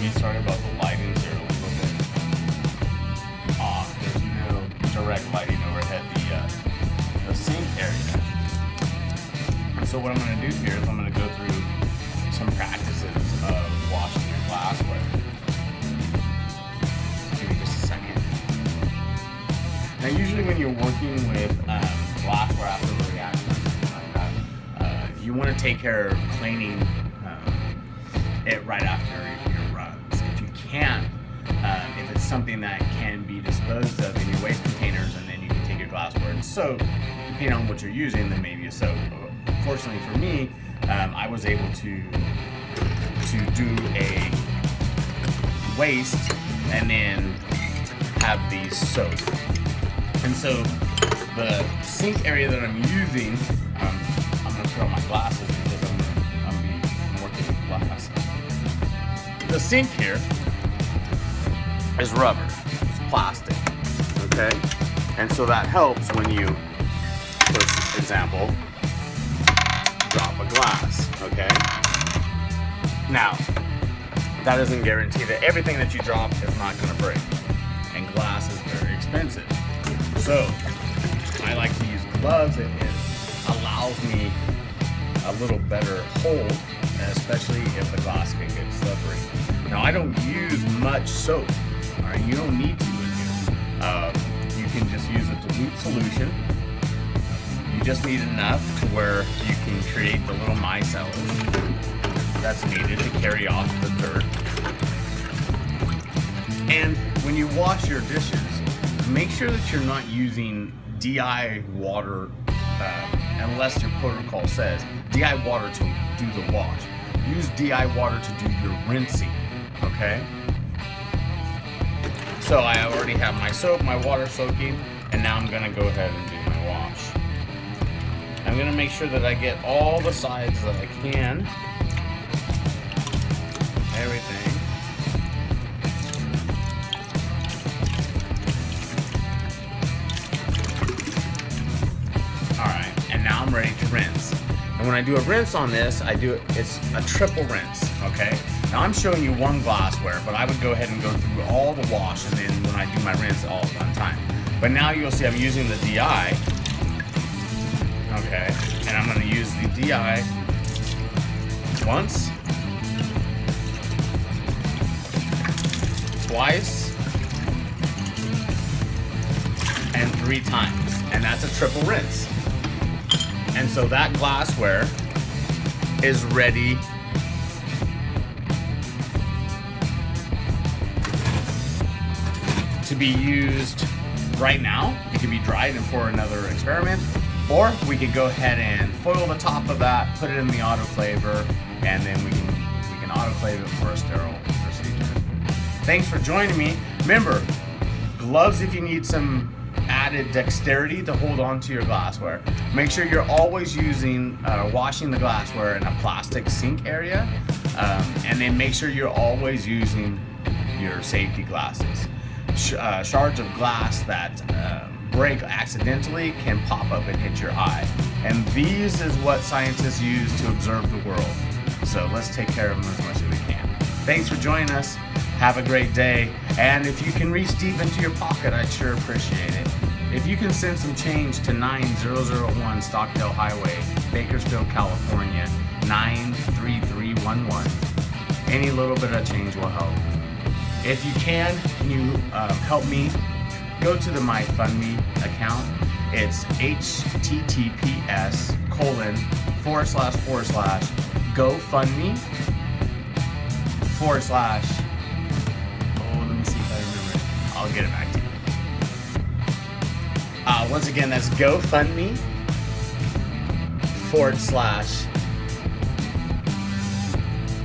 me sorry about the lighting here a little bit off. There's no direct lighting overhead the sink area. And so what I'm going to do here is I'm going to go through some practices of washing your glassware. Give me just a second. Now usually when you're working with glassware after a reaction or something like that, you want to take care of cleaning it right after your runs. If you can't, if it's something that can be disposed of in your waste containers and then you can take your glassware and soak, depending on what you're using, then maybe a soap. Fortunately for me, I was able to do a waste and then have these soak. And so the sink area that I'm using, I'm going to put on my glasses because I'm working with glass. The sink here is rubber, it's plastic, okay? And so that helps when you, for example, drop a glass, okay? Now, that doesn't guarantee that everything that you drop is not going to break, and glass is very expensive. So, I like to use gloves. It allows me a little better hold, especially if the glass can get slippery. Now, I don't use much soap. All right, you don't need to in here. You can just use a dilute solution. You just need enough to where you can create the little micelles that's needed to carry off the dirt. And when you wash your dishes, make sure that you're not using DI water unless your protocol says DI water to do the wash. Use DI water to do your rinsing, okay? So I already have my soap, my water soaking, and now I'm gonna go ahead and do my wash. I'm gonna make sure that I get all the sides that I can. Everything. Now I'm ready to rinse. And when I do a rinse on this, it's a triple rinse, okay? Now I'm showing you one glassware, but I would go ahead and go through all the wash and then when I do my rinse all at one time. But now you'll see I'm using the DI, okay? And I'm gonna use the DI once, twice, and 3 times. And that's a triple rinse. And so that glassware is ready to be used right now. It can be dried and for another experiment, or we could go ahead and foil the top of that, put it in the autoclaver, and then we can autoclave it for a sterile procedure. Thanks for joining me. Remember, gloves if you need some added dexterity to hold on to your glassware. Make sure you're always washing the glassware in a plastic sink area, and then make sure you're always using your safety glasses. Shards of glass that break accidentally can pop up and hit your eye, and these is what scientists use to observe the world. So let's take care of them as much as we can. Thanks for joining us. Have a great day, and if you can reach deep into your pocket, I'd sure appreciate it. If you can send some change to 9001 Stockdale Highway, Bakersfield, California, 93311, any little bit of change will help. If you can you help me? Go to the MyFundMe account. It's https://GoFundMe/ let me see if I remember it. I'll get it back to you. Once again, that's GoFundMe/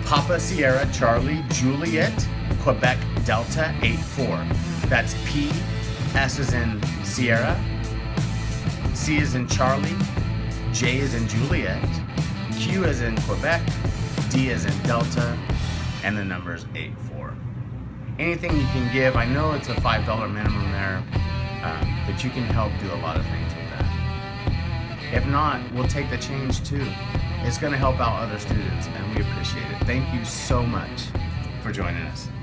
Papa Sierra Charlie Juliet Quebec Delta 84. That's P, S is in Sierra, C is in Charlie, J is in Juliet, Q is in Quebec, D is in Delta, and the number is 84. Anything you can give, I know it's a $5 minimum there, but you can help do a lot of things with that. If not, we'll take the change too. It's going to help out other students, and we appreciate it. Thank you so much for joining us.